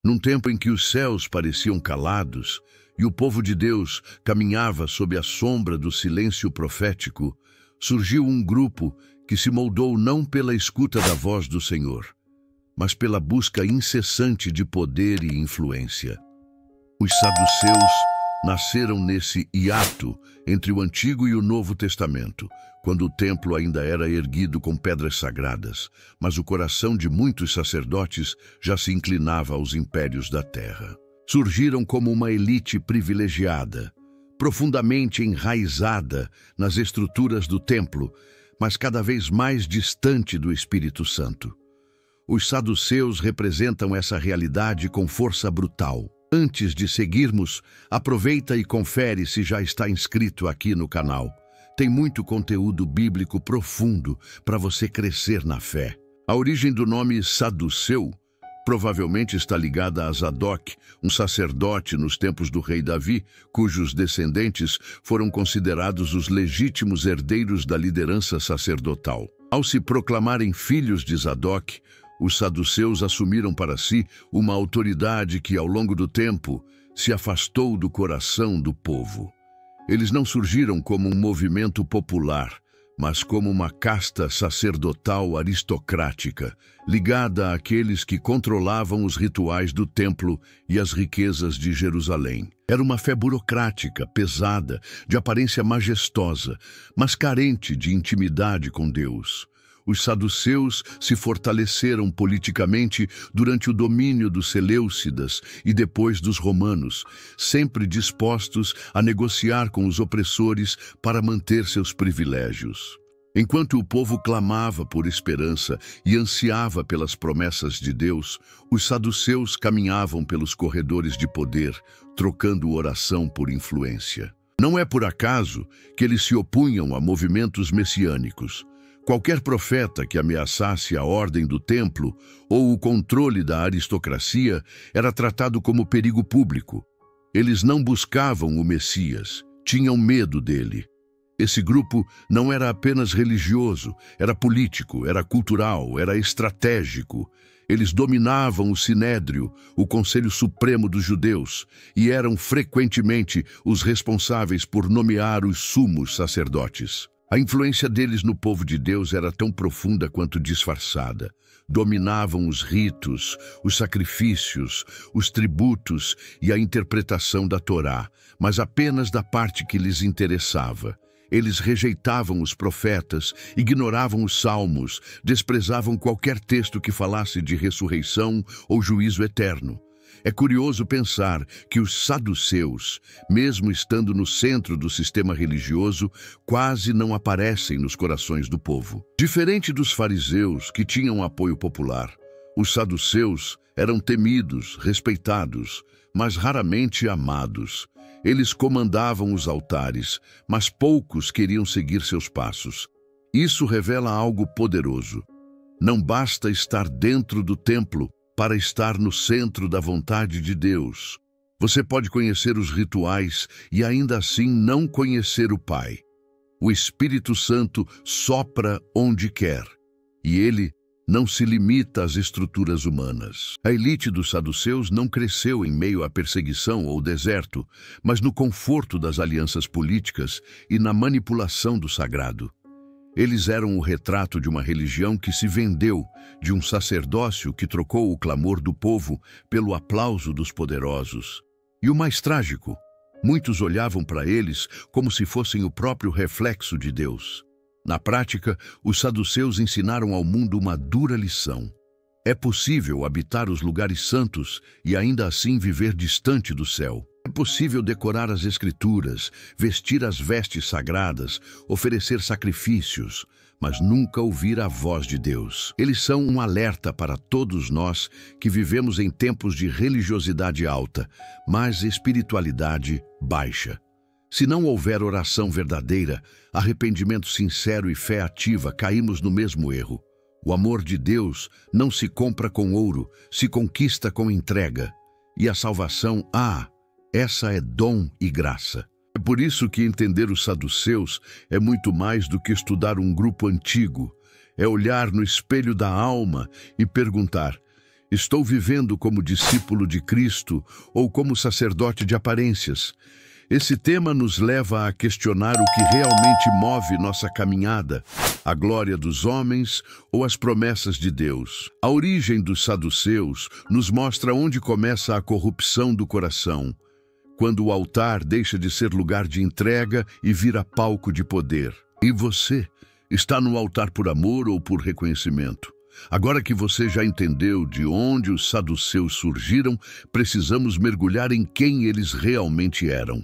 Num tempo em que os céus pareciam calados e o povo de Deus caminhava sob a sombra do silêncio profético, surgiu um grupo que se moldou não pela escuta da voz do Senhor, mas pela busca incessante de poder e influência. Os saduceus nasceram nesse hiato entre o Antigo e o Novo Testamento, quando o templo ainda era erguido com pedras sagradas, mas o coração de muitos sacerdotes já se inclinava aos impérios da terra. Surgiram como uma elite privilegiada, profundamente enraizada nas estruturas do templo, mas cada vez mais distante do Espírito Santo. Os saduceus representam essa realidade com força brutal. Antes de seguirmos, aproveita e confere se já está inscrito aqui no canal. Tem muito conteúdo bíblico profundo para você crescer na fé. A origem do nome saduceu provavelmente está ligada a Zadok, um sacerdote nos tempos do rei Davi, cujos descendentes foram considerados os legítimos herdeiros da liderança sacerdotal. Ao se proclamarem filhos de Zadok, os saduceus assumiram para si uma autoridade que, ao longo do tempo, se afastou do coração do povo. Eles não surgiram como um movimento popular, mas como uma casta sacerdotal aristocrática, ligada àqueles que controlavam os rituais do templo e as riquezas de Jerusalém. Era uma fé burocrática, pesada, de aparência majestosa, mas carente de intimidade com Deus. Os saduceus se fortaleceram politicamente durante o domínio dos seleucidas e depois dos romanos, sempre dispostos a negociar com os opressores para manter seus privilégios. Enquanto o povo clamava por esperança e ansiava pelas promessas de Deus, os saduceus caminhavam pelos corredores de poder, trocando oração por influência. Não é por acaso que eles se opunham a movimentos messiânicos. Qualquer profeta que ameaçasse a ordem do templo ou o controle da aristocracia era tratado como perigo público. Eles não buscavam o Messias, tinham medo dele. Esse grupo não era apenas religioso, era político, era cultural, era estratégico. Eles dominavam o Sinédrio, o Conselho Supremo dos Judeus, e eram frequentemente os responsáveis por nomear os sumos sacerdotes. A influência deles no povo de Deus era tão profunda quanto disfarçada. Dominavam os ritos, os sacrifícios, os tributos e a interpretação da Torá, mas apenas da parte que lhes interessava. Eles rejeitavam os profetas, ignoravam os salmos, desprezavam qualquer texto que falasse de ressurreição ou juízo eterno. É curioso pensar que os saduceus, mesmo estando no centro do sistema religioso, quase não aparecem nos corações do povo. Diferente dos fariseus, que tinham apoio popular, os saduceus eram temidos, respeitados, mas raramente amados. Eles comandavam os altares, mas poucos queriam seguir seus passos. Isso revela algo poderoso. Não basta estar dentro do templo para estar no centro da vontade de Deus. Você pode conhecer os rituais e ainda assim não conhecer o Pai. O Espírito Santo sopra onde quer, e ele não se limita às estruturas humanas. A elite dos saduceus não cresceu em meio à perseguição ou deserto, mas no conforto das alianças políticas e na manipulação do sagrado. Eles eram o retrato de uma religião que se vendeu, de um sacerdócio que trocou o clamor do povo pelo aplauso dos poderosos. E o mais trágico, muitos olhavam para eles como se fossem o próprio reflexo de Deus. Na prática, os saduceus ensinaram ao mundo uma dura lição. É possível habitar os lugares santos e ainda assim viver distante do céu. É possível decorar as Escrituras, vestir as vestes sagradas, oferecer sacrifícios, mas nunca ouvir a voz de Deus. Eles são um alerta para todos nós que vivemos em tempos de religiosidade alta, mas espiritualidade baixa. Se não houver oração verdadeira, arrependimento sincero e fé ativa, caímos no mesmo erro. O amor de Deus não se compra com ouro, se conquista com entrega. E a salvação, essa é dom e graça. É por isso que entender os saduceus é muito mais do que estudar um grupo antigo. É olhar no espelho da alma e perguntar: Estou vivendo como discípulo de Cristo ou como sacerdote de aparências? Esse tema nos leva a questionar o que realmente move nossa caminhada, a glória dos homens ou as promessas de Deus. A origem dos saduceus nos mostra onde começa a corrupção do coração, quando o altar deixa de ser lugar de entrega e vira palco de poder. E você, está no altar por amor ou por reconhecimento? Agora que você já entendeu de onde os saduceus surgiram, precisamos mergulhar em quem eles realmente eram.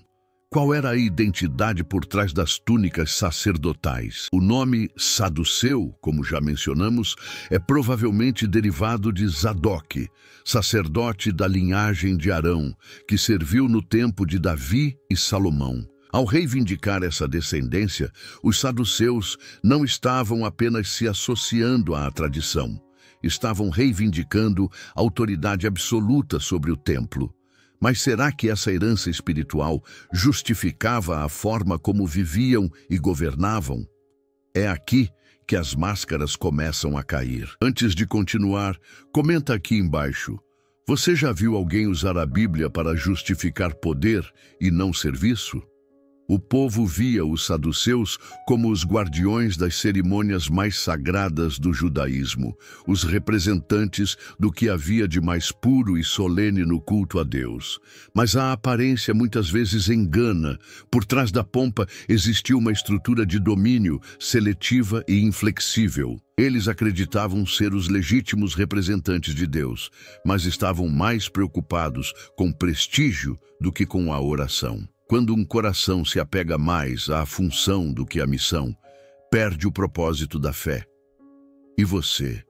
Qual era a identidade por trás das túnicas sacerdotais? O nome saduceu, como já mencionamos, é provavelmente derivado de Zadok, sacerdote da linhagem de Arão, que serviu no tempo de Davi e Salomão. Ao reivindicar essa descendência, os saduceus não estavam apenas se associando à tradição, estavam reivindicando autoridade absoluta sobre o templo. Mas será que essa herança espiritual justificava a forma como viviam e governavam? É aqui que as máscaras começam a cair. Antes de continuar, comenta aqui embaixo. Você já viu alguém usar a Bíblia para justificar poder e não serviço? O povo via os saduceus como os guardiões das cerimônias mais sagradas do judaísmo, os representantes do que havia de mais puro e solene no culto a Deus. Mas a aparência muitas vezes engana. Por trás da pompa existia uma estrutura de domínio seletiva e inflexível. Eles acreditavam ser os legítimos representantes de Deus, mas estavam mais preocupados com prestígio do que com a oração. Quando um coração se apega mais à função do que à missão, perde o propósito da fé. E você?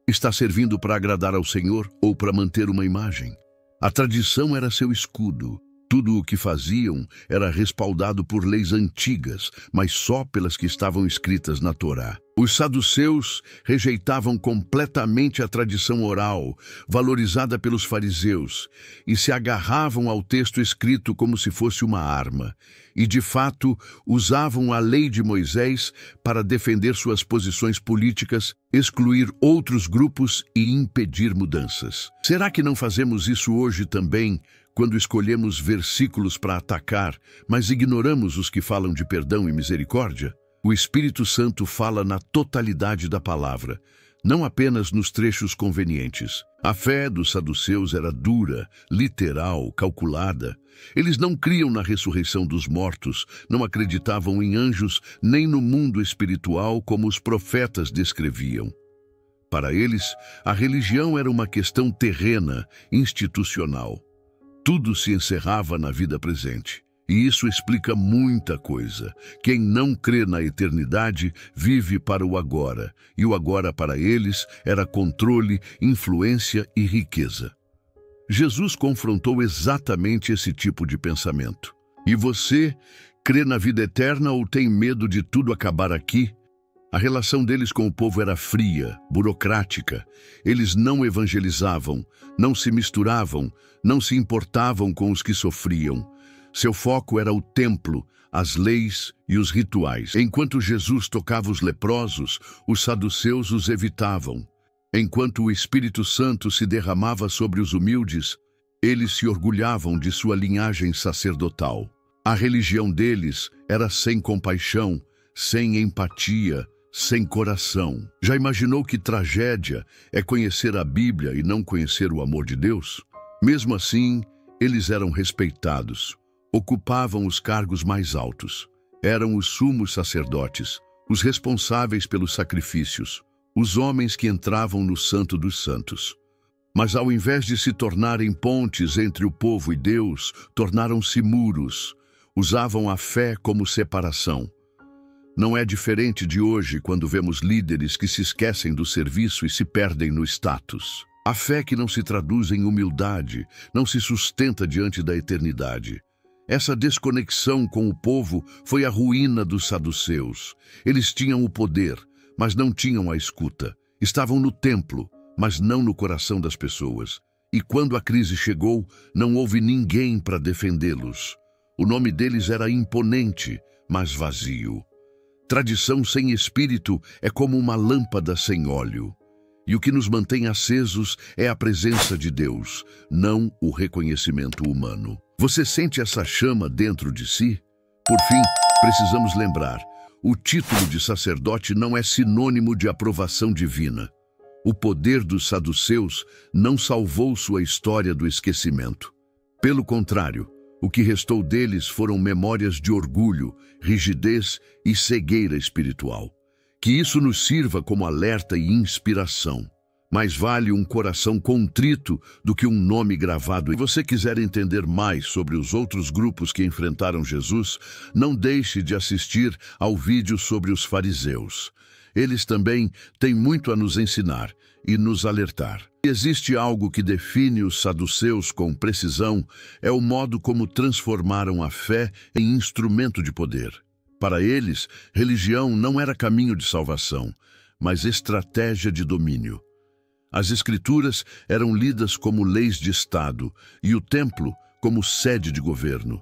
Está servindo para agradar ao Senhor ou para manter uma imagem? A tradição era seu escudo. Tudo o que faziam era respaldado por leis antigas, mas só pelas que estavam escritas na Torá. Os saduceus rejeitavam completamente a tradição oral, valorizada pelos fariseus, e se agarravam ao texto escrito como se fosse uma arma. E, de fato, usavam a lei de Moisés para defender suas posições políticas, excluir outros grupos e impedir mudanças. Será que não fazemos isso hoje também, quando escolhemos versículos para atacar, mas ignoramos os que falam de perdão e misericórdia? O Espírito Santo fala na totalidade da palavra, não apenas nos trechos convenientes. A fé dos saduceus era dura, literal, calculada. Eles não criam na ressurreição dos mortos, não acreditavam em anjos, nem no mundo espiritual como os profetas descreviam. Para eles, a religião era uma questão terrena, institucional. Tudo se encerrava na vida presente. E isso explica muita coisa. Quem não crê na eternidade vive para o agora, e o agora para eles era controle, influência e riqueza. Jesus confrontou exatamente esse tipo de pensamento. E você, crê na vida eterna ou tem medo de tudo acabar aqui? A relação deles com o povo era fria, burocrática. Eles não evangelizavam, não se misturavam, não se importavam com os que sofriam. Seu foco era o templo, as leis e os rituais. Enquanto Jesus tocava os leprosos, os saduceus os evitavam. Enquanto o Espírito Santo se derramava sobre os humildes, eles se orgulhavam de sua linhagem sacerdotal. A religião deles era sem compaixão, sem empatia, sem coração. Já imaginou que tragédia é conhecer a Bíblia e não conhecer o amor de Deus? Mesmo assim, eles eram respeitados. Ocupavam os cargos mais altos. Eram os sumos sacerdotes, os responsáveis pelos sacrifícios, os homens que entravam no Santo dos Santos. Mas ao invés de se tornarem pontes entre o povo e Deus, tornaram-se muros. Usavam a fé como separação. Não é diferente de hoje quando vemos líderes que se esquecem do serviço e se perdem no status. A fé que não se traduz em humildade, não se sustenta diante da eternidade. Essa desconexão com o povo foi a ruína dos saduceus. Eles tinham o poder, mas não tinham a escuta. Estavam no templo, mas não no coração das pessoas. E quando a crise chegou, não houve ninguém para defendê-los. O nome deles era imponente, mas vazio. Tradição sem espírito é como uma lâmpada sem óleo. E o que nos mantém acesos é a presença de Deus, não o reconhecimento humano. Você sente essa chama dentro de si? Por fim, precisamos lembrar, o título de sacerdote não é sinônimo de aprovação divina. O poder dos saduceus não salvou sua história do esquecimento. Pelo contrário, o que restou deles foram memórias de orgulho, rigidez e cegueira espiritual. Que isso nos sirva como alerta e inspiração. Mais vale um coração contrito do que um nome gravado. Se você quiser entender mais sobre os outros grupos que enfrentaram Jesus, não deixe de assistir ao vídeo sobre os fariseus. Eles também têm muito a nos ensinar e nos alertar. Se existe algo que define os saduceus com precisão, é o modo como transformaram a fé em instrumento de poder. Para eles, religião não era caminho de salvação, mas estratégia de domínio. As Escrituras eram lidas como leis de Estado e o templo como sede de governo.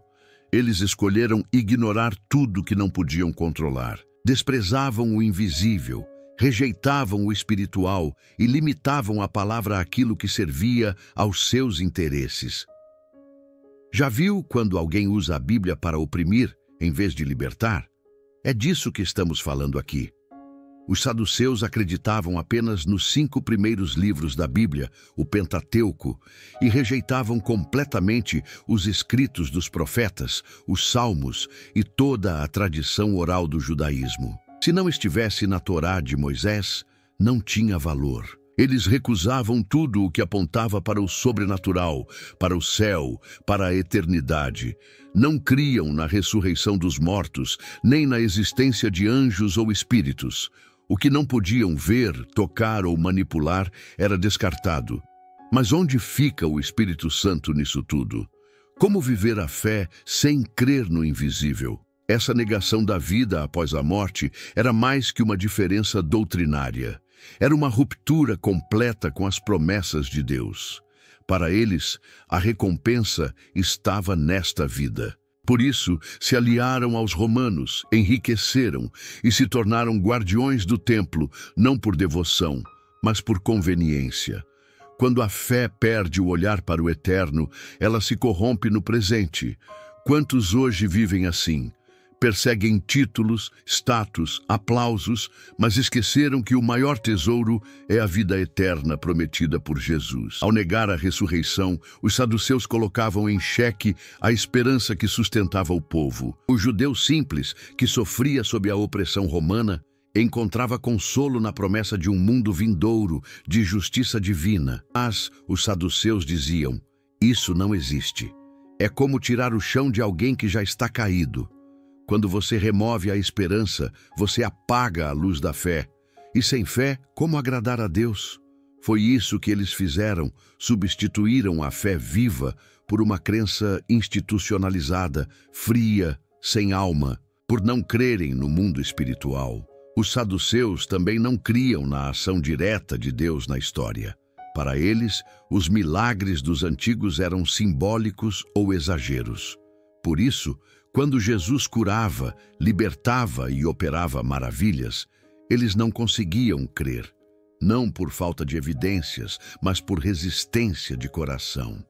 Eles escolheram ignorar tudo que não podiam controlar. Desprezavam o invisível, rejeitavam o espiritual e limitavam a palavra àquilo que servia aos seus interesses. Já viu quando alguém usa a Bíblia para oprimir em vez de libertar? É disso que estamos falando aqui. Os saduceus acreditavam apenas nos 5 primeiros livros da Bíblia, o Pentateuco, e rejeitavam completamente os escritos dos profetas, os salmos e toda a tradição oral do judaísmo. Se não estivesse na Torá de Moisés, não tinha valor. Eles recusavam tudo o que apontava para o sobrenatural, para o céu, para a eternidade. Não criam na ressurreição dos mortos, nem na existência de anjos ou espíritos. O que não podiam ver, tocar ou manipular era descartado. Mas onde fica o Espírito Santo nisso tudo? Como viver a fé sem crer no invisível? Essa negação da vida após a morte era mais que uma diferença doutrinária. Era uma ruptura completa com as promessas de Deus. Para eles, a recompensa estava nesta vida. Por isso, se aliaram aos romanos, enriqueceram e se tornaram guardiões do templo, não por devoção, mas por conveniência. Quando a fé perde o olhar para o eterno, ela se corrompe no presente. Quantos hoje vivem assim? Perseguem títulos, status, aplausos, mas esqueceram que o maior tesouro é a vida eterna prometida por Jesus. Ao negar a ressurreição, os saduceus colocavam em xeque a esperança que sustentava o povo. O judeu simples, que sofria sob a opressão romana, encontrava consolo na promessa de um mundo vindouro, de justiça divina. Mas os saduceus diziam, isso não existe. É como tirar o chão de alguém que já está caído. Quando você remove a esperança, você apaga a luz da fé. E sem fé, como agradar a Deus? Foi isso que eles fizeram, substituíram a fé viva por uma crença institucionalizada, fria, sem alma, por não crerem no mundo espiritual. Os saduceus também não criam na ação direta de Deus na história. Para eles, os milagres dos antigos eram simbólicos ou exageros. Por isso, quando Jesus curava, libertava e operava maravilhas, eles não conseguiam crer, não por falta de evidências, mas por resistência de coração.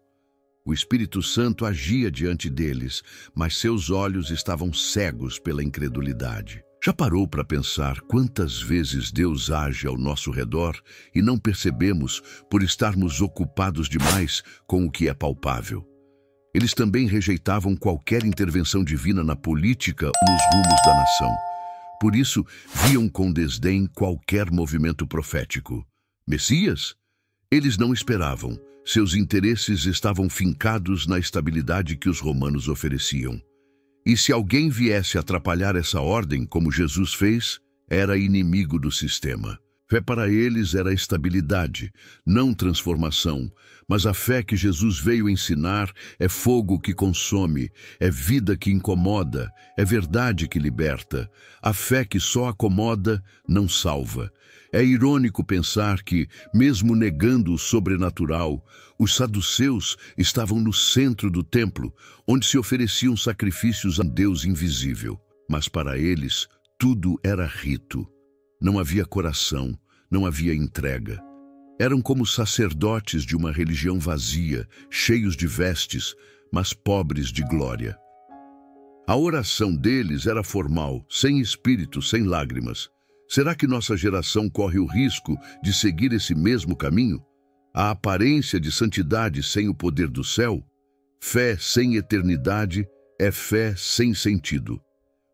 O Espírito Santo agia diante deles, mas seus olhos estavam cegos pela incredulidade. Já parou para pensar quantas vezes Deus age ao nosso redor e não percebemos por estarmos ocupados demais com o que é palpável? Eles também rejeitavam qualquer intervenção divina na política ou nos rumos da nação. Por isso, viam com desdém qualquer movimento profético. Messias? Eles não esperavam. Seus interesses estavam fincados na estabilidade que os romanos ofereciam. E se alguém viesse atrapalhar essa ordem, como Jesus fez, era inimigo do sistema. Fé para eles era estabilidade, não transformação, mas a fé que Jesus veio ensinar é fogo que consome, é vida que incomoda, é verdade que liberta. A fé que só acomoda não salva. É irônico pensar que, mesmo negando o sobrenatural, os saduceus estavam no centro do templo, onde se ofereciam sacrifícios a Deus invisível. Mas para eles, tudo era rito. Não havia coração, não havia entrega. Eram como sacerdotes de uma religião vazia, cheios de vestes, mas pobres de glória. A oração deles era formal, sem espírito, sem lágrimas. Será que nossa geração corre o risco de seguir esse mesmo caminho? A aparência de santidade sem o poder do céu? Fé sem eternidade é fé sem sentido.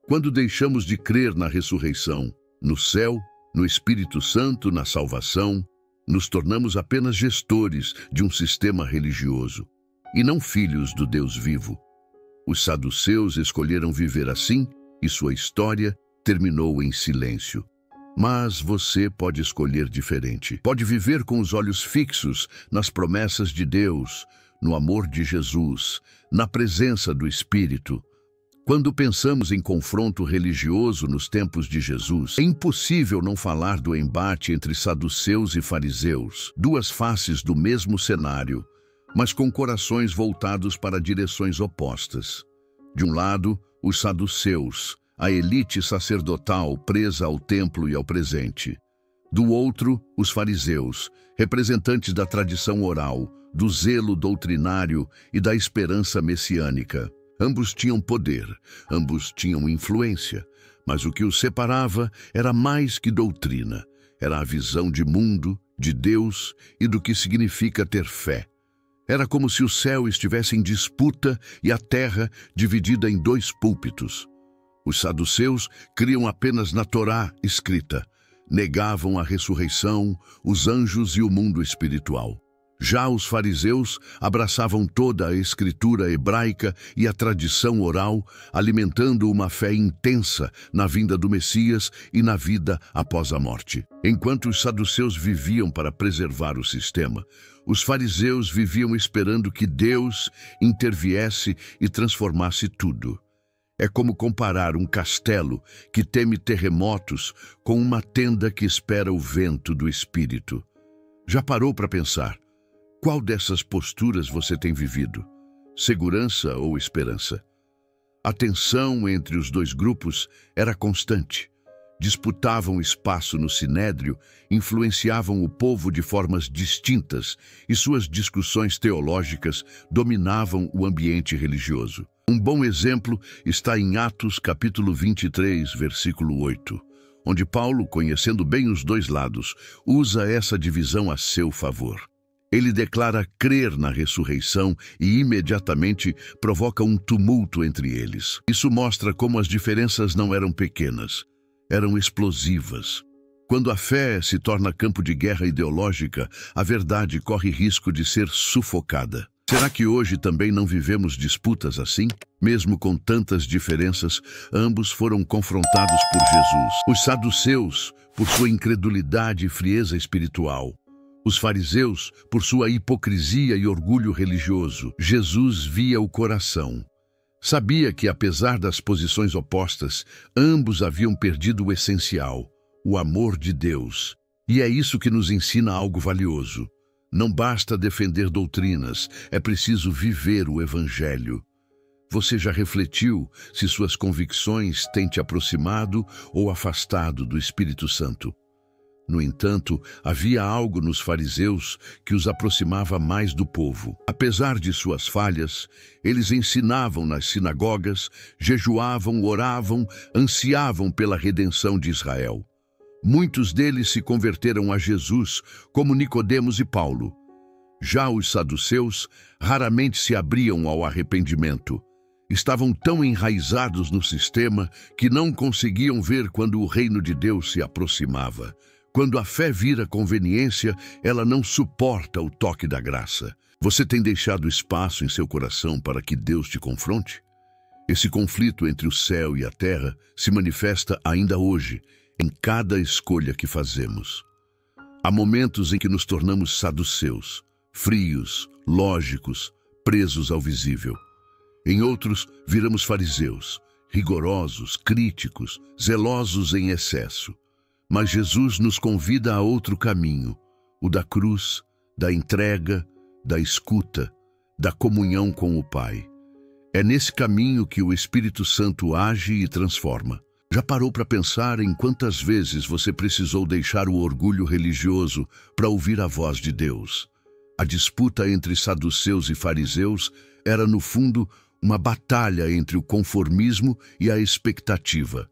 Quando deixamos de crer na ressurreição, no céu, no Espírito Santo, na salvação, nos tornamos apenas gestores de um sistema religioso, e não filhos do Deus vivo. Os saduceus escolheram viver assim, e sua história terminou em silêncio. Mas você pode escolher diferente. Pode viver com os olhos fixos nas promessas de Deus, no amor de Jesus, na presença do Espírito. Quando pensamos em confronto religioso nos tempos de Jesus, é impossível não falar do embate entre saduceus e fariseus, duas faces do mesmo cenário, mas com corações voltados para direções opostas. De um lado, os saduceus, a elite sacerdotal presa ao templo e ao presente. Do outro, os fariseus, representantes da tradição oral, do zelo doutrinário e da esperança messiânica. Ambos tinham poder, ambos tinham influência, mas o que os separava era mais que doutrina. Era a visão de mundo, de Deus e do que significa ter fé. Era como se o céu estivesse em disputa e a terra dividida em dois púlpitos. Os saduceus criam apenas na Torá escrita, negavam a ressurreição, os anjos e o mundo espiritual. Já os fariseus abraçavam toda a escritura hebraica e a tradição oral, alimentando uma fé intensa na vinda do Messias e na vida após a morte. Enquanto os saduceus viviam para preservar o sistema, os fariseus viviam esperando que Deus interviesse e transformasse tudo. É como comparar um castelo que teme terremotos com uma tenda que espera o vento do Espírito. Já parou para pensar? Qual dessas posturas você tem vivido? Segurança ou esperança? A tensão entre os dois grupos era constante. Disputavam espaço no sinédrio, influenciavam o povo de formas distintas e suas discussões teológicas dominavam o ambiente religioso. Um bom exemplo está em Atos capítulo 23, versículo 8, onde Paulo, conhecendo bem os dois lados, usa essa divisão a seu favor. Ele declara crer na ressurreição e imediatamente provoca um tumulto entre eles. Isso mostra como as diferenças não eram pequenas, eram explosivas. Quando a fé se torna campo de guerra ideológica, a verdade corre risco de ser sufocada. Será que hoje também não vivemos disputas assim? Mesmo com tantas diferenças, ambos foram confrontados por Jesus. Os saduceus, por sua incredulidade e frieza espiritual. Os fariseus, por sua hipocrisia e orgulho religioso. Jesus via o coração. Sabia que, apesar das posições opostas, ambos haviam perdido o essencial, o amor de Deus. E é isso que nos ensina algo valioso. Não basta defender doutrinas, é preciso viver o Evangelho. Você já refletiu se suas convicções têm te aproximado ou afastado do Espírito Santo? No entanto, havia algo nos fariseus que os aproximava mais do povo. Apesar de suas falhas, eles ensinavam nas sinagogas, jejuavam, oravam, ansiavam pela redenção de Israel. Muitos deles se converteram a Jesus, como Nicodemos e Paulo. Já os saduceus raramente se abriam ao arrependimento. Estavam tão enraizados no sistema que não conseguiam ver quando o reino de Deus se aproximava. Quando a fé vira conveniência, ela não suporta o toque da graça. Você tem deixado espaço em seu coração para que Deus te confronte? Esse conflito entre o céu e a terra se manifesta ainda hoje, em cada escolha que fazemos. Há momentos em que nos tornamos saduceus, frios, lógicos, presos ao visível. Em outros, viramos fariseus, rigorosos, críticos, zelosos em excesso. Mas Jesus nos convida a outro caminho, o da cruz, da entrega, da escuta, da comunhão com o Pai. É nesse caminho que o Espírito Santo age e transforma. Já parou para pensar em quantas vezes você precisou deixar o orgulho religioso para ouvir a voz de Deus? A disputa entre saduceus e fariseus era, no fundo, uma batalha entre o conformismo e a expectativa.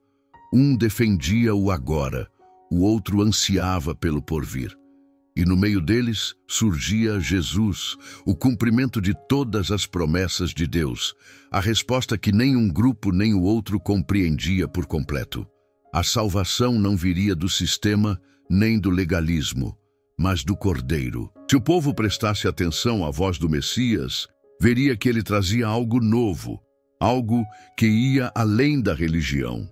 Um defendia o agora, o outro ansiava pelo porvir. E no meio deles surgia Jesus, o cumprimento de todas as promessas de Deus, a resposta que nem um grupo nem o outro compreendia por completo. A salvação não viria do sistema nem do legalismo, mas do Cordeiro. Se o povo prestasse atenção à voz do Messias, veria que ele trazia algo novo, algo que ia além da religião.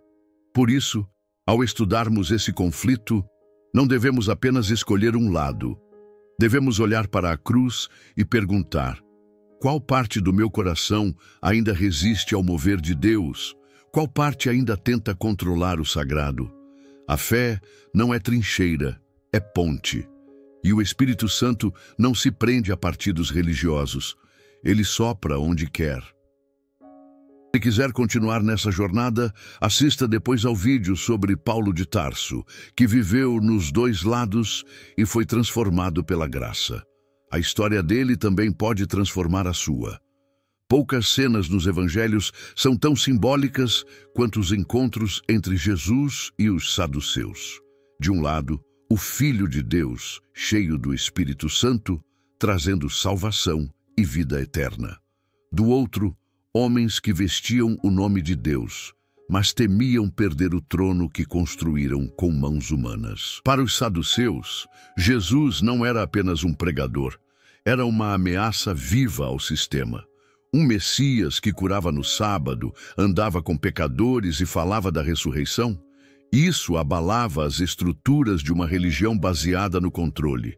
Por isso, ao estudarmos esse conflito, não devemos apenas escolher um lado. Devemos olhar para a cruz e perguntar: qual parte do meu coração ainda resiste ao mover de Deus? Qual parte ainda tenta controlar o sagrado? A fé não é trincheira, é ponte. E o Espírito Santo não se prende a partidos religiosos. Ele sopra onde quer. Se quiser continuar nessa jornada, assista depois ao vídeo sobre Paulo de Tarso, que viveu nos dois lados e foi transformado pela graça. A história dele também pode transformar a sua. Poucas cenas nos evangelhos são tão simbólicas quanto os encontros entre Jesus e os saduceus. De um lado, o Filho de Deus, cheio do Espírito Santo, trazendo salvação e vida eterna. Do outro, homens que vestiam o nome de Deus, mas temiam perder o trono que construíram com mãos humanas. Para os saduceus, Jesus não era apenas um pregador, era uma ameaça viva ao sistema. Um Messias que curava no sábado, andava com pecadores e falava da ressurreição. Isso abalava as estruturas de uma religião baseada no controle.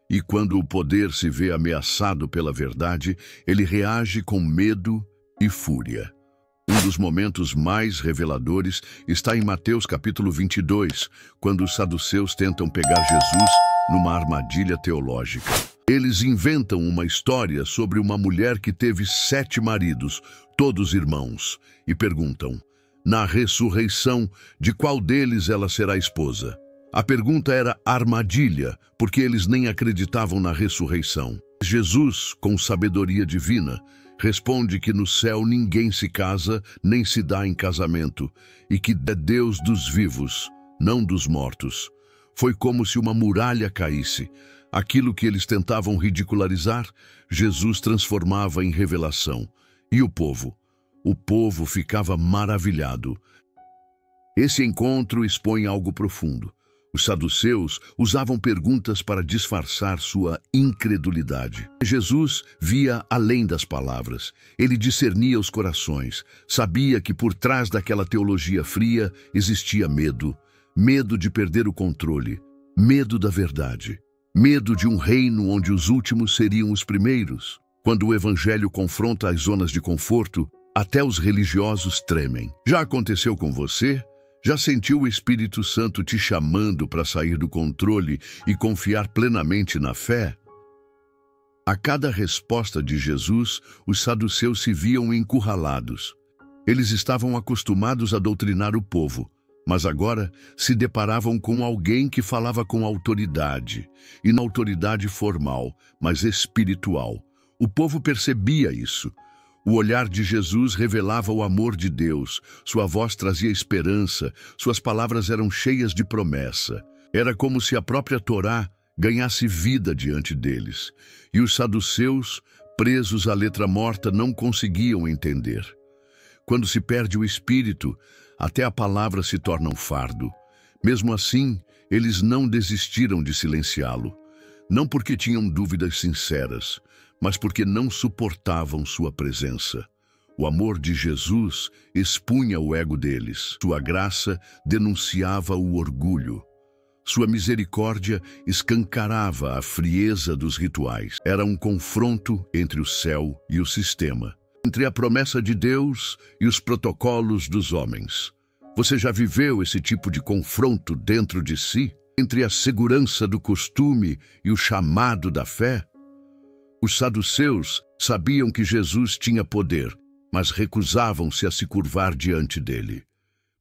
E quando o poder se vê ameaçado pela verdade, ele reage com medo e fúria. Um dos momentos mais reveladores está em Mateus capítulo 22, quando os saduceus tentam pegar Jesus numa armadilha teológica. Eles inventam uma história sobre uma mulher que teve 7 maridos, todos irmãos, e perguntam: na ressurreição, de qual deles ela será esposa? A pergunta era armadilha, porque eles nem acreditavam na ressurreição. Jesus, com sabedoria divina, responde que no céu ninguém se casa nem se dá em casamento, e que é Deus dos vivos, não dos mortos. Foi como se uma muralha caísse. Aquilo que eles tentavam ridicularizar, Jesus transformava em revelação. E o povo? O povo ficava maravilhado. Esse encontro expõe algo profundo. Os saduceus usavam perguntas para disfarçar sua incredulidade. Jesus via além das palavras. Ele discernia os corações. Sabia que por trás daquela teologia fria existia medo. Medo de perder o controle. Medo da verdade. Medo de um reino onde os últimos seriam os primeiros. Quando o evangelho confronta as zonas de conforto, até os religiosos tremem. Já aconteceu com você? Já sentiu o Espírito Santo te chamando para sair do controle e confiar plenamente na fé? A cada resposta de Jesus, os saduceus se viam encurralados. Eles estavam acostumados a doutrinar o povo, mas agora se deparavam com alguém que falava com autoridade, e não autoridade formal, mas espiritual. O povo percebia isso. O olhar de Jesus revelava o amor de Deus, sua voz trazia esperança, suas palavras eram cheias de promessa. Era como se a própria Torá ganhasse vida diante deles. E os saduceus, presos à letra morta, não conseguiam entender. Quando se perde o espírito, até a palavra se torna um fardo. Mesmo assim, eles não desistiram de silenciá-lo. Não porque tinham dúvidas sinceras, mas porque não suportavam sua presença. O amor de Jesus expunha o ego deles. Sua graça denunciava o orgulho. Sua misericórdia escancarava a frieza dos rituais. Era um confronto entre o céu e o sistema, entre a promessa de Deus e os protocolos dos homens. Você já viveu esse tipo de confronto dentro de si? Entre a segurança do costume e o chamado da fé? Os saduceus sabiam que Jesus tinha poder, mas recusavam-se a se curvar diante dele.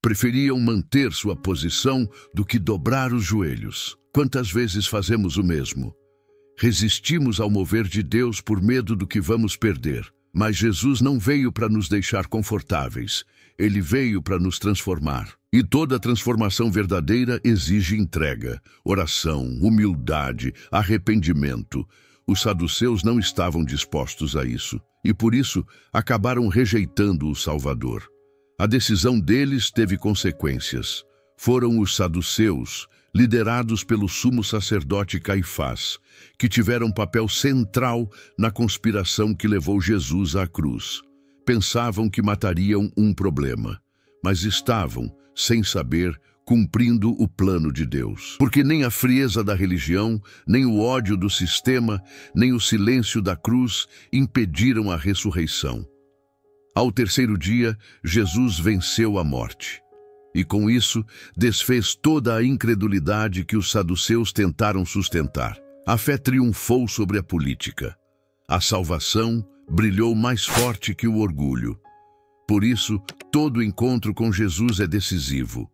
Preferiam manter sua posição do que dobrar os joelhos. Quantas vezes fazemos o mesmo? Resistimos ao mover de Deus por medo do que vamos perder. Mas Jesus não veio para nos deixar confortáveis. Ele veio para nos transformar. E toda transformação verdadeira exige entrega, oração, humildade, arrependimento. Os saduceus não estavam dispostos a isso, e por isso acabaram rejeitando o Salvador. A decisão deles teve consequências. Foram os saduceus, liderados pelo sumo sacerdote Caifás, que tiveram papel central na conspiração que levou Jesus à cruz. Pensavam que matariam um problema, mas estavam, sem saber, cumprindo o plano de Deus. Porque nem a frieza da religião, nem o ódio do sistema, nem o silêncio da cruz impediram a ressurreição. Ao terceiro dia, Jesus venceu a morte. E com isso, desfez toda a incredulidade que os saduceus tentaram sustentar. A fé triunfou sobre a política. A salvação brilhou mais forte que o orgulho. Por isso, todo encontro com Jesus é decisivo.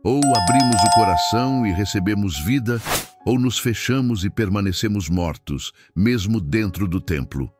Ou abrimos o coração e recebemos vida, ou nos fechamos e permanecemos mortos, mesmo dentro do templo.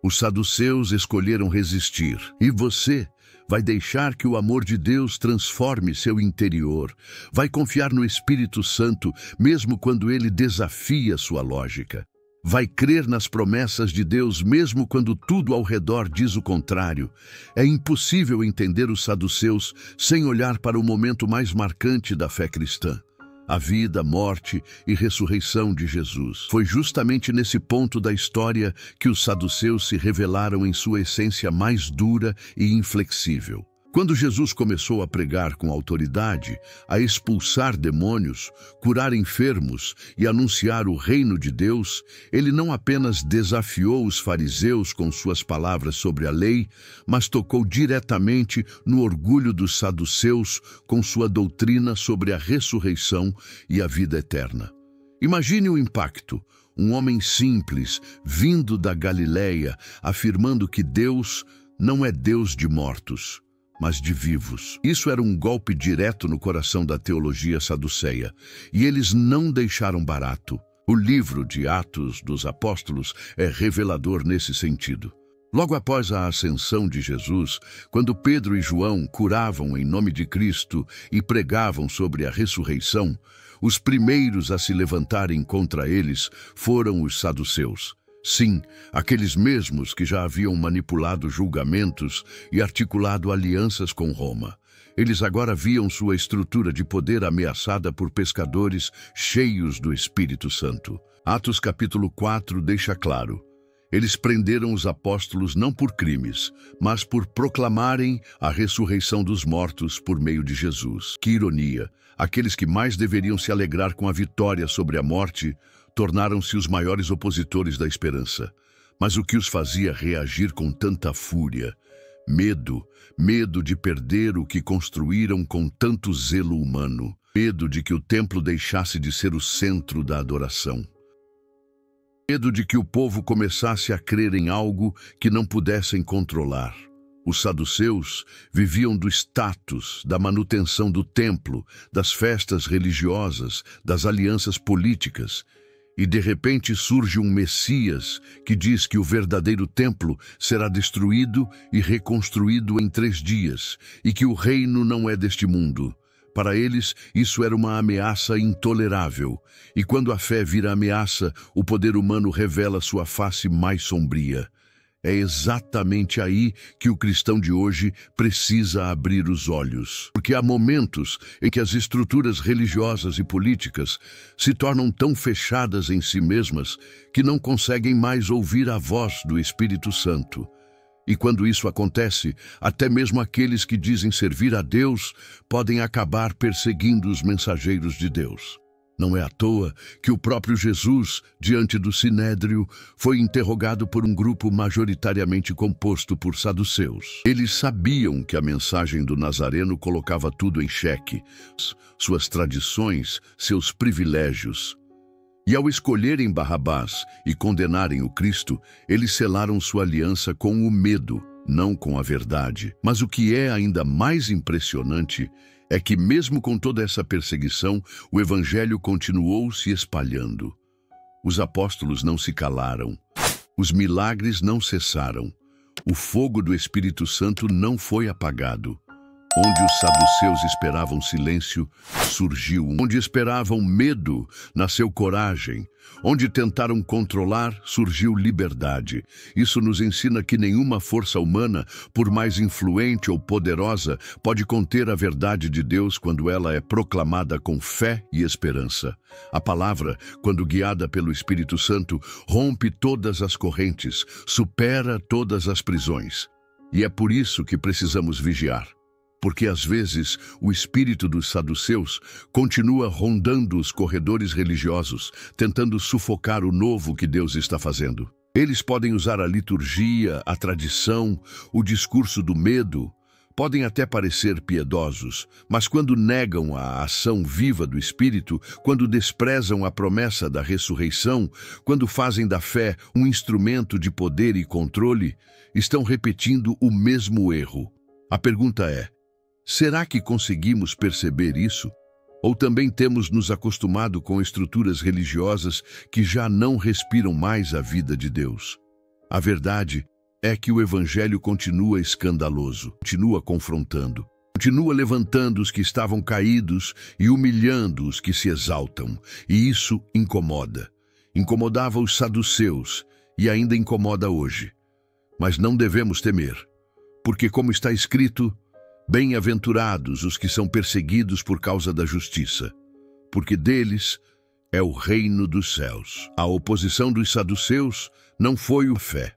Os saduceus escolheram resistir. E você vai deixar que o amor de Deus transforme seu interior. Vai confiar no Espírito Santo, mesmo quando ele desafia sua lógica. Vai crer nas promessas de Deus, mesmo quando tudo ao redor diz o contrário. É impossível entender os saduceus sem olhar para o momento mais marcante da fé cristã. A vida, morte e ressurreição de Jesus. Foi justamente nesse ponto da história que os saduceus se revelaram em sua essência mais dura e inflexível. Quando Jesus começou a pregar com autoridade, a expulsar demônios, curar enfermos e anunciar o reino de Deus, ele não apenas desafiou os fariseus com suas palavras sobre a lei, mas tocou diretamente no orgulho dos saduceus com sua doutrina sobre a ressurreição e a vida eterna. Imagine o impacto. Um homem simples, vindo da Galileia, afirmando que Deus não é Deus de mortos, mas de vivos. Isso era um golpe direto no coração da teologia saduceia, e eles não deixaram barato. O livro de Atos dos Apóstolos é revelador nesse sentido. Logo após a ascensão de Jesus, quando Pedro e João curavam em nome de Cristo e pregavam sobre a ressurreição, os primeiros a se levantarem contra eles foram os saduceus. Sim, aqueles mesmos que já haviam manipulado julgamentos e articulado alianças com Roma. Eles agora viam sua estrutura de poder ameaçada por pescadores cheios do Espírito Santo. Atos capítulo 4 deixa claro: eles prenderam os apóstolos não por crimes, mas por proclamarem a ressurreição dos mortos por meio de Jesus. Que ironia! Aqueles que mais deveriam se alegrar com a vitória sobre a morte tornaram-se os maiores opositores da esperança. Mas o que os fazia reagir com tanta fúria? Medo de perder o que construíram com tanto zelo humano. Medo de que o templo deixasse de ser o centro da adoração. Medo de que o povo começasse a crer em algo que não pudessem controlar. Os saduceus viviam do status, da manutenção do templo, das festas religiosas, das alianças políticas. E de repente surge um Messias que diz que o verdadeiro templo será destruído e reconstruído em 3 dias, e que o reino não é deste mundo. Para eles, isso era uma ameaça intolerável, e quando a fé vira ameaça, o poder humano revela sua face mais sombria. É exatamente aí que o cristão de hoje precisa abrir os olhos. Porque há momentos em que as estruturas religiosas e políticas se tornam tão fechadas em si mesmas que não conseguem mais ouvir a voz do Espírito Santo. E quando isso acontece, até mesmo aqueles que dizem servir a Deus podem acabar perseguindo os mensageiros de Deus. Não é à toa que o próprio Jesus, diante do Sinédrio, foi interrogado por um grupo majoritariamente composto por saduceus. Eles sabiam que a mensagem do Nazareno colocava tudo em xeque, suas tradições, seus privilégios. E ao escolherem Barrabás e condenarem o Cristo, eles selaram sua aliança com o medo, não com a verdade. Mas o que é ainda mais impressionante é que, mesmo com toda essa perseguição, o Evangelho continuou se espalhando. Os apóstolos não se calaram. Os milagres não cessaram. O fogo do Espírito Santo não foi apagado. Onde os saduceus esperavam silêncio, surgiu. Onde esperavam medo, nasceu coragem. Onde tentaram controlar, surgiu liberdade. Isso nos ensina que nenhuma força humana, por mais influente ou poderosa, pode conter a verdade de Deus quando ela é proclamada com fé e esperança. A palavra, quando guiada pelo Espírito Santo, rompe todas as correntes, supera todas as prisões. E é por isso que precisamos vigiar. Porque às vezes o espírito dos saduceus continua rondando os corredores religiosos, tentando sufocar o novo que Deus está fazendo. Eles podem usar a liturgia, a tradição, o discurso do medo, podem até parecer piedosos, mas quando negam a ação viva do Espírito, quando desprezam a promessa da ressurreição, quando fazem da fé um instrumento de poder e controle, estão repetindo o mesmo erro. A pergunta é: será que conseguimos perceber isso? Ou também temos nos acostumado com estruturas religiosas que já não respiram mais a vida de Deus? A verdade é que o Evangelho continua escandaloso, continua confrontando, continua levantando os que estavam caídos e humilhando os que se exaltam. E isso incomoda. Incomodava os saduceus e ainda incomoda hoje. Mas não devemos temer, porque, como está escrito, bem-aventurados os que são perseguidos por causa da justiça, porque deles é o reino dos céus. A oposição dos saduceus não foi a fé.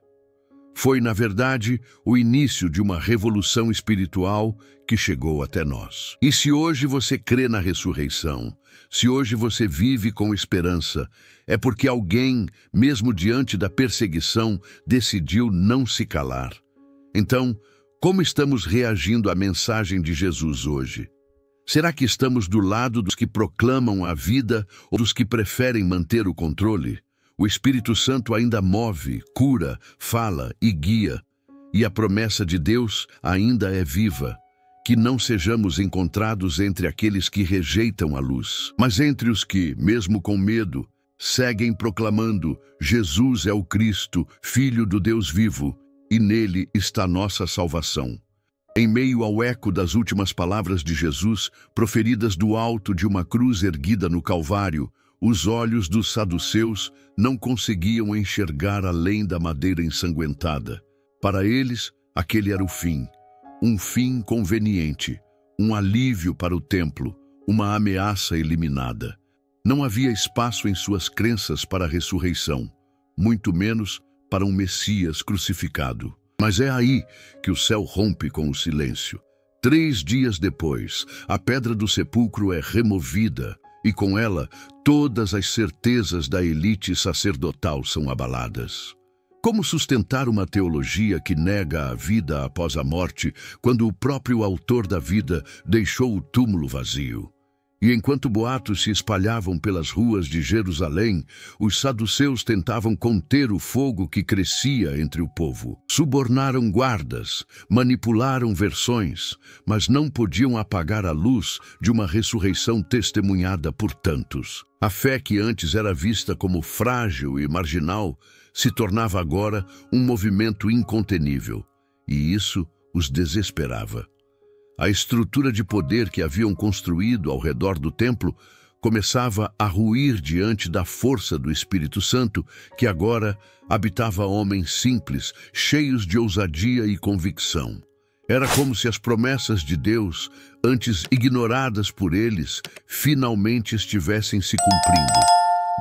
Foi, na verdade, o início de uma revolução espiritual que chegou até nós. E se hoje você crê na ressurreição, se hoje você vive com esperança, é porque alguém, mesmo diante da perseguição, decidiu não se calar. Então, como estamos reagindo à mensagem de Jesus hoje? Será que estamos do lado dos que proclamam a vida ou dos que preferem manter o controle? O Espírito Santo ainda move, cura, fala e guia. E a promessa de Deus ainda é viva. Que não sejamos encontrados entre aqueles que rejeitam a luz, mas entre os que, mesmo com medo, seguem proclamando: Jesus é o Cristo, Filho do Deus vivo. E nele está nossa salvação. Em meio ao eco das últimas palavras de Jesus, proferidas do alto de uma cruz erguida no Calvário, os olhos dos saduceus não conseguiam enxergar além da madeira ensanguentada. Para eles, aquele era o fim. Um fim conveniente, um alívio para o templo, uma ameaça eliminada. Não havia espaço em suas crenças para a ressurreição, muito menos para um Messias crucificado. Mas é aí que o céu rompe com o silêncio. 3 dias depois, a pedra do sepulcro é removida e com ela todas as certezas da elite sacerdotal são abaladas. Como sustentar uma teologia que nega a vida após a morte quando o próprio autor da vida deixou o túmulo vazio? E enquanto boatos se espalhavam pelas ruas de Jerusalém, os saduceus tentavam conter o fogo que crescia entre o povo. Subornaram guardas, manipularam versões, mas não podiam apagar a luz de uma ressurreição testemunhada por tantos. A fé que antes era vista como frágil e marginal se tornava agora um movimento incontenível, e isso os desesperava. A estrutura de poder que haviam construído ao redor do templo começava a ruir diante da força do Espírito Santo, que agora habitava homens simples, cheios de ousadia e convicção. Era como se as promessas de Deus, antes ignoradas por eles, finalmente estivessem se cumprindo,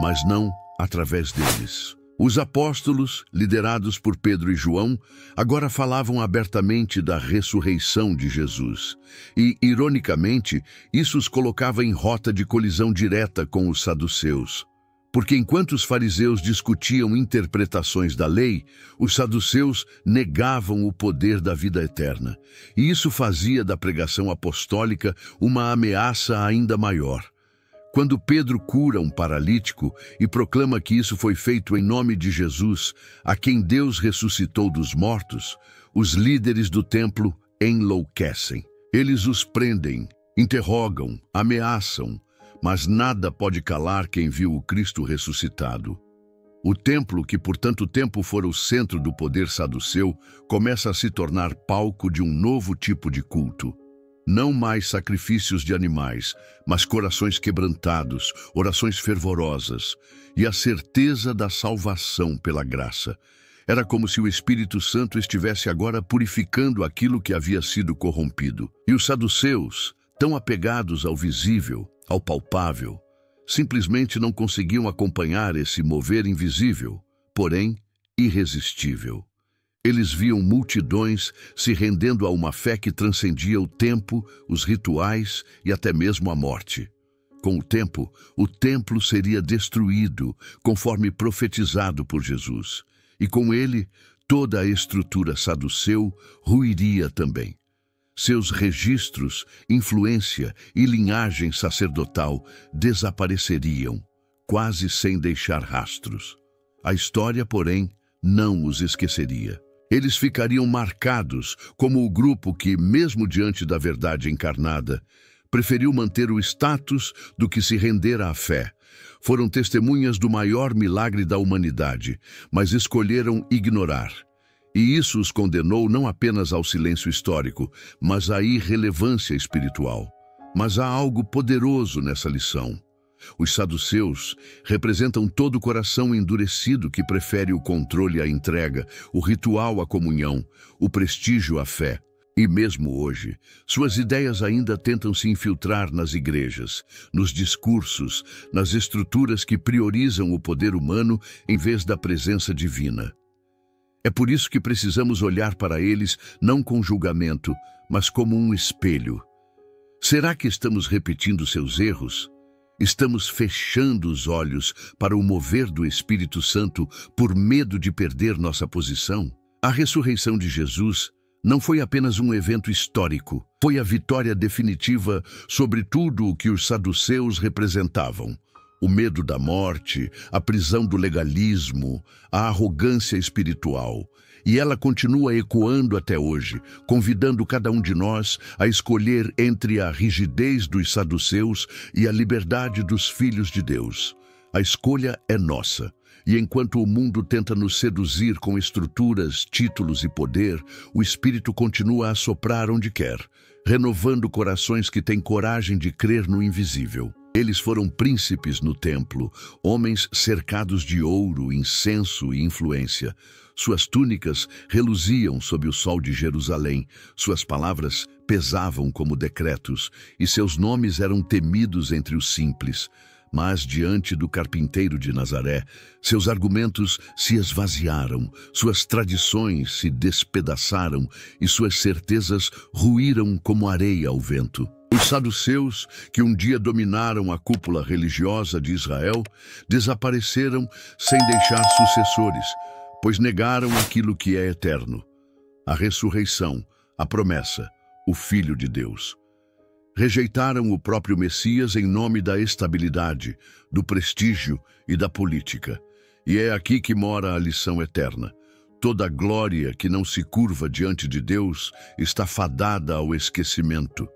mas não através deles. Os apóstolos, liderados por Pedro e João, agora falavam abertamente da ressurreição de Jesus. E, ironicamente, isso os colocava em rota de colisão direta com os saduceus. Porque enquanto os fariseus discutiam interpretações da lei, os saduceus negavam o poder da vida eterna. E isso fazia da pregação apostólica uma ameaça ainda maior. Quando Pedro cura um paralítico e proclama que isso foi feito em nome de Jesus, a quem Deus ressuscitou dos mortos, os líderes do templo enlouquecem. Eles os prendem, interrogam, ameaçam, mas nada pode calar quem viu o Cristo ressuscitado. O templo, que por tanto tempo fora o centro do poder saduceu, começa a se tornar palco de um novo tipo de culto. Não mais sacrifícios de animais, mas corações quebrantados, orações fervorosas e a certeza da salvação pela graça. Era como se o Espírito Santo estivesse agora purificando aquilo que havia sido corrompido. E os saduceus, tão apegados ao visível, ao palpável, simplesmente não conseguiam acompanhar esse mover invisível, porém irresistível. Eles viam multidões se rendendo a uma fé que transcendia o tempo, os rituais e até mesmo a morte. Com o tempo, o templo seria destruído, conforme profetizado por Jesus. E com ele, toda a estrutura saduceu ruiria também. Seus registros, influência e linhagem sacerdotal desapareceriam, quase sem deixar rastros. A história, porém, não os esqueceria. Eles ficariam marcados como o grupo que, mesmo diante da verdade encarnada, preferiu manter o status do que se render à fé. Foram testemunhas do maior milagre da humanidade, mas escolheram ignorar. E isso os condenou não apenas ao silêncio histórico, mas à irrelevância espiritual. Mas há algo poderoso nessa lição. Os saduceus representam todo o coração endurecido que prefere o controle à entrega, o ritual à comunhão, o prestígio à fé. E mesmo hoje, suas ideias ainda tentam se infiltrar nas igrejas, nos discursos, nas estruturas que priorizam o poder humano em vez da presença divina. É por isso que precisamos olhar para eles não com julgamento, mas como um espelho. Será que estamos repetindo seus erros? Estamos fechando os olhos para o mover do Espírito Santo por medo de perder nossa posição? A ressurreição de Jesus não foi apenas um evento histórico, foi a vitória definitiva sobre tudo o que os saduceus representavam. O medo da morte, a prisão do legalismo, a arrogância espiritual. E ela continua ecoando até hoje, convidando cada um de nós a escolher entre a rigidez dos saduceus e a liberdade dos filhos de Deus. A escolha é nossa. E enquanto o mundo tenta nos seduzir com estruturas, títulos e poder, o Espírito continua a soprar onde quer, renovando corações que têm coragem de crer no invisível. Eles foram príncipes no templo, homens cercados de ouro, incenso e influência. Suas túnicas reluziam sob o sol de Jerusalém, suas palavras pesavam como decretos, e seus nomes eram temidos entre os simples. Mas, diante do carpinteiro de Nazaré, seus argumentos se esvaziaram, suas tradições se despedaçaram e suas certezas ruíram como areia ao vento. Os saduceus, que um dia dominaram a cúpula religiosa de Israel, desapareceram sem deixar sucessores, pois negaram aquilo que é eterno: a ressurreição, a promessa, o Filho de Deus. Rejeitaram o próprio Messias em nome da estabilidade, do prestígio e da política. E é aqui que mora a lição eterna. Toda glória que não se curva diante de Deus está fadada ao esquecimento.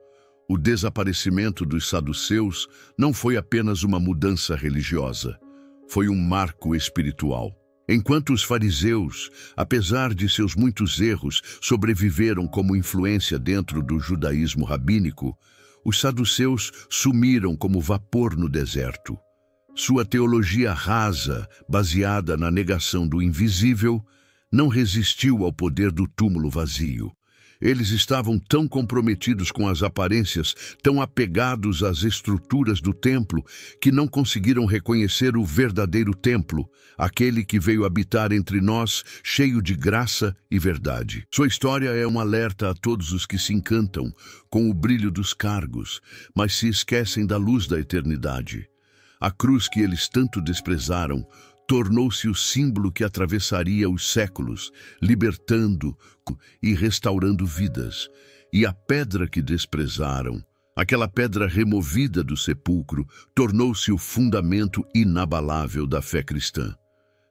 O desaparecimento dos saduceus não foi apenas uma mudança religiosa, foi um marco espiritual. Enquanto os fariseus, apesar de seus muitos erros, sobreviveram como influência dentro do judaísmo rabínico, os saduceus sumiram como vapor no deserto. Sua teologia rasa, baseada na negação do invisível, não resistiu ao poder do túmulo vazio. Eles estavam tão comprometidos com as aparências, tão apegados às estruturas do templo, que não conseguiram reconhecer o verdadeiro templo, aquele que veio habitar entre nós, cheio de graça e verdade. Sua história é um alerta a todos os que se encantam com o brilho dos cargos, mas se esquecem da luz da eternidade. A cruz que eles tanto desprezaram tornou-se o símbolo que atravessaria os séculos, libertando e restaurando vidas. E a pedra que desprezaram Aquela pedra removida do sepulcro tornou-se o fundamento inabalável da fé cristã.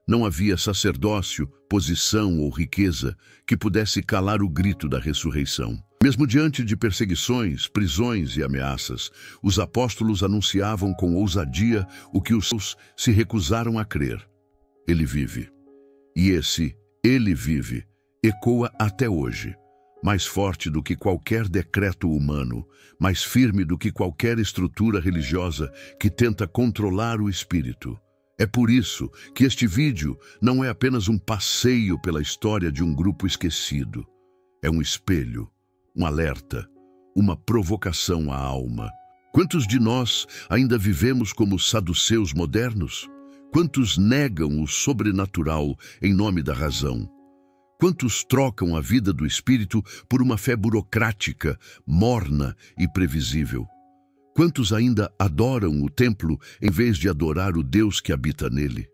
Não havia sacerdócio, posição ou riqueza que pudesse calar o grito da ressurreição. Mesmo diante de perseguições, prisões e ameaças, os apóstolos anunciavam com ousadia o que os seus se recusaram a crer. Ele vive. E esse "ele vive" ecoa até hoje, mais forte do que qualquer decreto humano, mais firme do que qualquer estrutura religiosa que tenta controlar o espírito. É por isso que este vídeo não é apenas um passeio pela história de um grupo esquecido. É um espelho, um alerta, uma provocação à alma. Quantos de nós ainda vivemos como saduceus modernos? Quantos negam o sobrenatural em nome da razão? Quantos trocam a vida do espírito por uma fé burocrática, morna e previsível? Quantos ainda adoram o templo em vez de adorar o Deus que habita nele?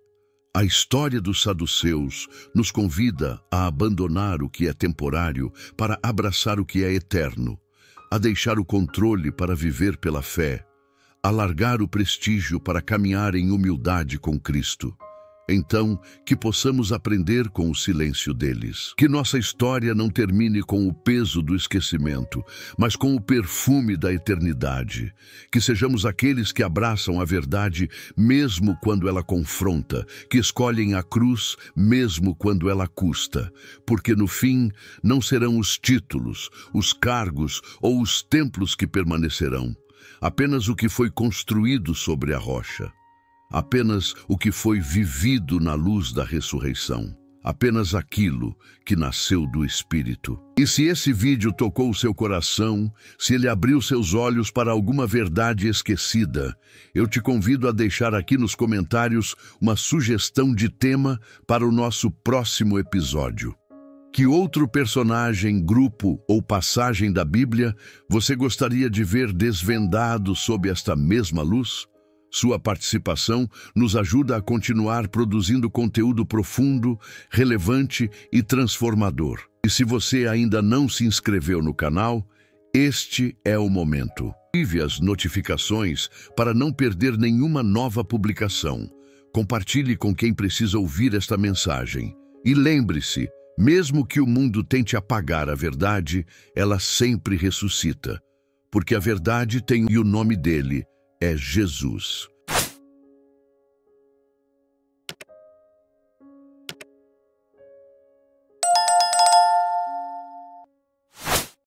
A história dos saduceus nos convida a abandonar o que é temporário para abraçar o que é eterno, a deixar o controle para viver pela fé, a largar o prestígio para caminhar em humildade com Cristo. Então, que possamos aprender com o silêncio deles. Que nossa história não termine com o peso do esquecimento, mas com o perfume da eternidade. Que sejamos aqueles que abraçam a verdade mesmo quando ela confronta, que escolhem a cruz mesmo quando ela custa. Porque no fim, não serão os títulos, os cargos ou os templos que permanecerão. Apenas o que foi construído sobre a rocha. Apenas o que foi vivido na luz da ressurreição. Apenas aquilo que nasceu do Espírito. E se esse vídeo tocou o seu coração, se ele abriu seus olhos para alguma verdade esquecida, eu te convido a deixar aqui nos comentários uma sugestão de tema para o nosso próximo episódio. Que outro personagem, grupo ou passagem da Bíblia você gostaria de ver desvendado sob esta mesma luz? Sua participação nos ajuda a continuar produzindo conteúdo profundo, relevante e transformador. E se você ainda não se inscreveu no canal, este é o momento. Ative as notificações para não perder nenhuma nova publicação. Compartilhe com quem precisa ouvir esta mensagem. E lembre-se, mesmo que o mundo tente apagar a verdade, ela sempre ressuscita. Porque a verdade tem e o nome dele é Jesus.